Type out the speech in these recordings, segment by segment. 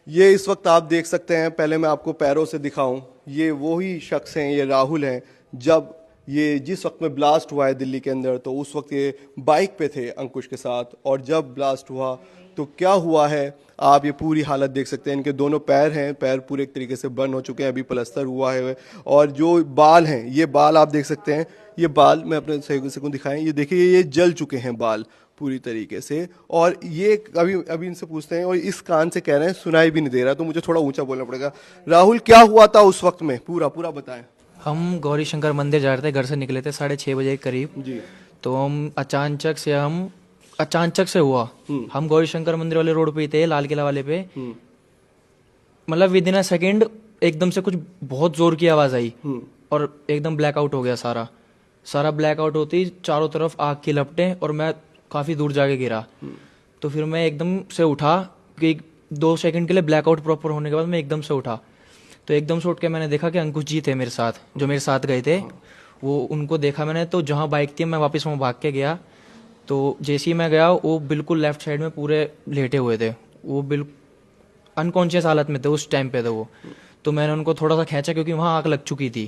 ये इस वक्त आप देख सकते हैं, पहले मैं आपको पैरों से दिखाऊं, ये वही शख्स हैं, ये राहुल हैं। जब ये जिस वक्त में ब्लास्ट हुआ है दिल्ली के अंदर, तो उस वक्त ये बाइक पे थे अंकुश के साथ, और जब ब्लास्ट हुआ तो क्या हुआ है आप ये पूरी हालत देख सकते हैं। इनके दोनों पैर हैं, पैर पूरे एक तरीके से बंद हो चुके हैं, अभी प्लास्टर हुआ है। और जो बाल हैं, ये बाल आप देख सकते हैं, ये बाल मैं अपने सहयोगी से को दिखाएं, ये देखिए ये जल चुके हैं बाल पूरी तरीके से। और ये अभी अभी इनसे पूछते हैं, और इस कान से कह रहे हैं सुनाई भी नहीं दे रहा, तो मुझे थोड़ा ऊंचा बोलना पड़ेगा। राहुल, क्या हुआ था उस वक्त में, पूरा पूरा बताएं। हम गौरी शंकर मंदिर जा रहे थे, घर से निकले थे 6:30 बजे के करीब जी। तो अचानक से हुआ। हम गौरी शंकर मंदिर वाले रोड पे ही थे, लाल किला वाले पे। मतलब विद इन अ सेकेंड एकदम से कुछ बहुत जोर की आवाज आई और एकदम ब्लैकआउट हो गया। सारा ब्लैकआउट होती, चारों तरफ आग की लपटें, और मैं काफी दूर जाके गिरा। तो फिर मैं एकदम से उठा कि 2 सेकंड के लिए ब्लैकआउट प्रॉपर होने के बाद मैं एकदम से उठा। तो एकदम से उठ के मैंने देखा कि अंकुश जी थे मेरे साथ, जो मेरे साथ गए थे। वो उनको देखा मैंने, तो जहाँ बाइक थी मैं वापस वहाँ भाग के गया। तो जैसे ही मैं गया, वो बिल्कुल लेफ्ट साइड में पूरे लेटे हुए थे, वो बिल्कुल अनकॉन्शियस हालत में थे उस टाइम पे। तो वो तो मैंने उनको थोड़ा सा खींचा, क्योंकि वहाँ आग लग चुकी थी।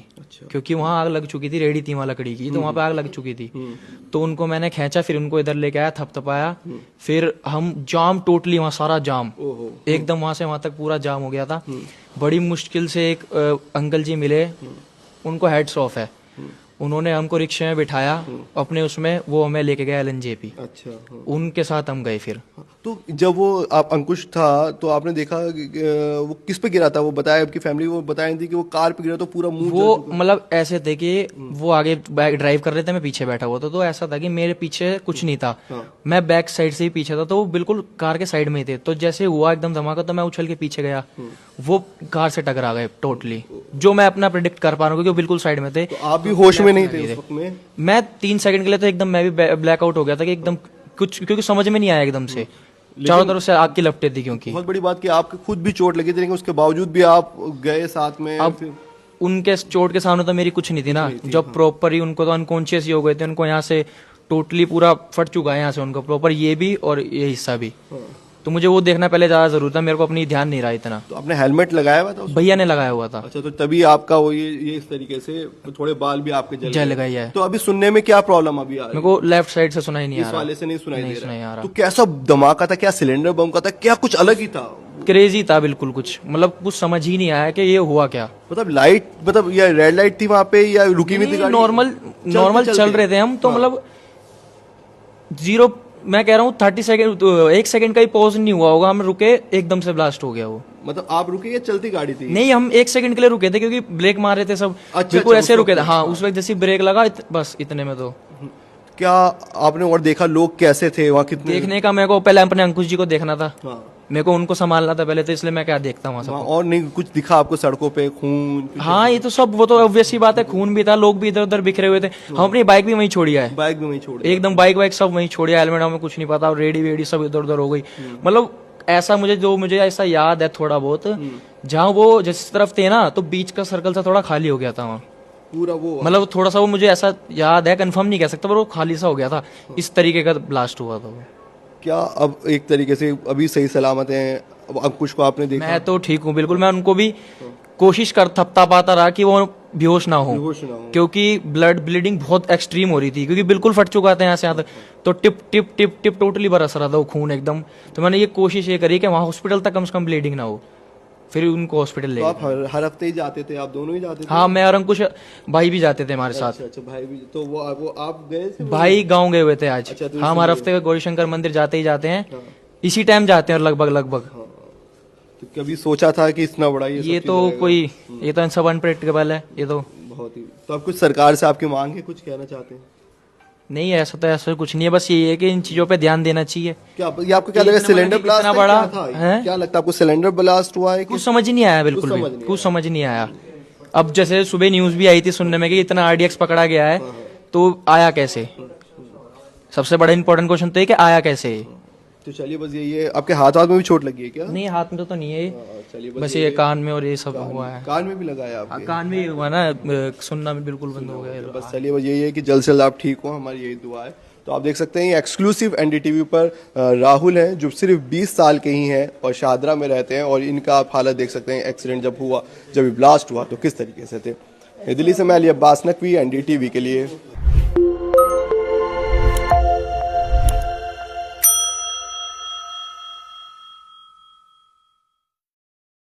क्योंकि वहाँ आग लग चुकी थी, रेडी थी वहाँ लकड़ी की, तो वहाँ पे आग लग चुकी थी। तो उनको मैंने खींचा, फिर उनको इधर लेके आया, थपथपाया। फिर हम जाम, टोटली वहाँ सारा जाम, एकदम वहाँ से वहाँ तक पूरा जाम हो गया था। बड़ी मुश्किल से एक अंकल जी मिले, उनको हेड्स ऑफ है। उन्होंने हमको रिक्शे में बिठाया अपने उसमें, वो हमें लेके गए LNJP। अच्छा। उनके साथ हम गए फिर। तो जब वो आप अंकुश था, तो आपने देखा कि, वो किस पे गिरा था, वो बताया आपकी फैमिली वो बताई थी कि वो कार पे गिरा, तो पूरा मुंह वो मतलब ऐसे थे कि वो आगे बैक ड्राइव कर रहे थे, मैं पीछे बैठा हुआ था। तो ऐसा था कि मेरे पीछे कुछ नहीं था, मैं बैक साइड से ही पीछे था, तो वो बिल्कुल कार के साइड में ही थे। तो जैसे हुआ एकदम धमाका, तो मैं उछल के पीछे गया, वो कार से टकरा गए टोटली, जो मैं अपना प्रेडिक्ट कर पा रहा हूँ, क्योंकि वो बिल्कुल साइड में थे। तो आप भी होश में नहीं थे उस वक्त में? मैं 3 सेकंड के लिए तो एकदम मैं भी ब्लैकआउट हो गया था कि एकदम कुछ, क्योंकि समझ में नहीं आया एकदम से, चारों तरफ से आग की लपटें थी। क्योंकि बहुत बड़ी बात कि आपको खुद भी चोट लगी थी, लेकिन उसके बावजूद भी आप गए साथ में। अब उनके चोट के सामने तो मेरी कुछ नहीं थी ना, जब प्रॉपर ही उनको तो अनकॉन्शियस ही हो गए थे, उनको यहाँ से टोटली पूरा फट चुका है यहाँ से उनको प्रॉपर, ये भी और ये हिस्सा भी। तो मुझे वो देखना पहले ज्यादा जरूरी था, मेरे को अपनी ध्यान नहीं रहा इतना। तो आपने हेलमेट लगाया हुआ था? भैया ने लगाया हुआ था। अच्छा, तो तभी आपका वो ये इस तरीके से थोड़े बाल भी आपके जल गई है। तो अभी सुनने में क्या प्रॉब्लम अभी आ रही है? मेरे को लेफ्ट साइड से सुनाई नहीं आ इस रहा, वाले से नहीं सुनाई दे आ रहा। तो कैसा धमाका था, क्या सिलेंडर बम का था, क्या कुछ अलग ही था? क्रेजी था बिल्कुल, कुछ मतलब कुछ समझ ही नहीं आया कि ये हुआ क्या। मतलब लाइट, मतलब या रेड लाइट थी वहां पे, या रुकी हुई थी गाड़ी? नॉर्मल चल रहे थे हम तो। मतलब जीरो, मैं कह रहा हूँ 30 सेकंड, 1 सेकंड का ही पॉज नहीं हुआ होगा, हम रुके, एकदम से ब्लास्ट हो गया वो। मतलब आप रुके या चलती गाड़ी थी? नहीं, हम 1 सेकंड के लिए रुके थे, क्योंकि ब्रेक मार रहे थे सब। बिल्कुल ऐसे रुके थे। हाँ, उस वक्त जैसे ब्रेक लगा, बस इतने में। तो क्या आपने और देखा लोग कैसे थे वहाँ, कितने? देखने का मेरे को पहले अपने अंकुश जी को देखना था। मेरे को उनको संभालना था पहले, तो इसलिए मैं क्या देखता हूँ सब। और नहीं कुछ दिखा आपको सड़कों पे खून? हाँ, ये तो सब, वो तो ऑब्वियस ही बात है, खून भी था, लोग भी इधर उधर बिखरे हुए थे। हम अपनी बाइक भी वहीं छोड़ी है, बाइक भी वहीं छोड़ एकदम बाइक सब वहीं छोड़ी, हेलमेट हमें कुछ नहीं पता, रेडी वेडी सब इधर उधर हो गई। मतलब ऐसा मुझे ऐसा याद है थोड़ा बहुत, जहाँ वो जिस तरफ थे ना, तो बीच का सर्कल सा थोड़ा खाली हो गया था वहाँ पूरा। वो मतलब थोड़ा सा वो मुझे ऐसा याद है, कंफर्म नहीं कह सकता, पर वो खाली सा हो गया था। इस तरीके का ब्लास्ट हुआ था वो। क्या अब एक तरीके से अभी सही सलामत हैं? अब अंकुश को आपने देखा? मैं तो ठीक हूँ बिल्कुल। मैं उनको भी कोशिश कर थपता पाता रहा कि वो बेहोश ना हो, क्योंकि ब्लीडिंग बहुत एक्सट्रीम हो रही थी, क्योंकि बिल्कुल फट चुका था यहाँ से यहाँ तक। तो tip tip tip tip totally बरस रहा था वो खून एकदम। तो मैंने ये कोशिश ये करी कि वहाँ हॉस्पिटल तक कम से कम ब्लीडिंग ना हो, फिर उनको हॉस्पिटल ले। तो आप हर हफ्ते ही जाते थे? आप दोनों ही जाते थे? हाँ, मैं और अंकुश भाई भी जाते थे हमारे साथ। अच्छा, भाई भी। तो वो आप गए थे? भाई गाँव गए हुए थे आज। अच्छा, तो हाँ, हर हफ्ते गौरी शंकर मंदिर जाते ही जाते हैं, इसी टाइम जाते हैं लगभग। तो कभी सोचा था कि इतना बड़ा ये तो कोई, ये तो सब अनप्रेडिक्टेबल है ये तो। बहुत ही। तो आप कुछ सरकार से आपकी मांग है, कुछ कहना चाहते हैं? नहीं, ऐसा कुछ नहीं है, बस ये है कि इन चीजों पे ध्यान देना चाहिए। क्या ये आपको क्या लगा, सिलेंडर ब्लास्ट इतना बड़ा है? क्या लगता है आपको, सिलेंडर ब्लास्ट हुआ है? कुछ समझ ही नहीं आया, बिल्कुल भी कुछ समझ नहीं आया। अब जैसे सुबह न्यूज भी आई थी सुनने में कि इतना RDX पकड़ा गया है, तो आया कैसे? सबसे बड़ा इंपॉर्टेंट क्वेश्चन तो है कि आया कैसे? तो चलिए, बस ये आपके हाथ में भी चोट लगी है क्या? नहीं, हाथ में तो नहीं है, चलिए बस ये कान में और ये सब हुआ है। कान में भी लगाया आपके? कान में हुआ ना, सुनना भी बिल्कुल बंद हो गया। बस चलिए, बस यही है कि जल्द से जल्द आप ठीक हो, हमारी यही दुआ है। तो तो आप देख सकते हैं ये एक्सक्लूसिव एनडीटीवी पर राहुल हैं जो सिर्फ 20 साल के ही हैं और शाहदरा में रहते हैं, और इनका आप हालत देख सकते हैं एक्सीडेंट जब हुआ, जब ब्लास्ट हुआ तो किस तरीके से थे। दिल्ली से मैं अली अब्बास नकवी, एनडीटीवी के लिए।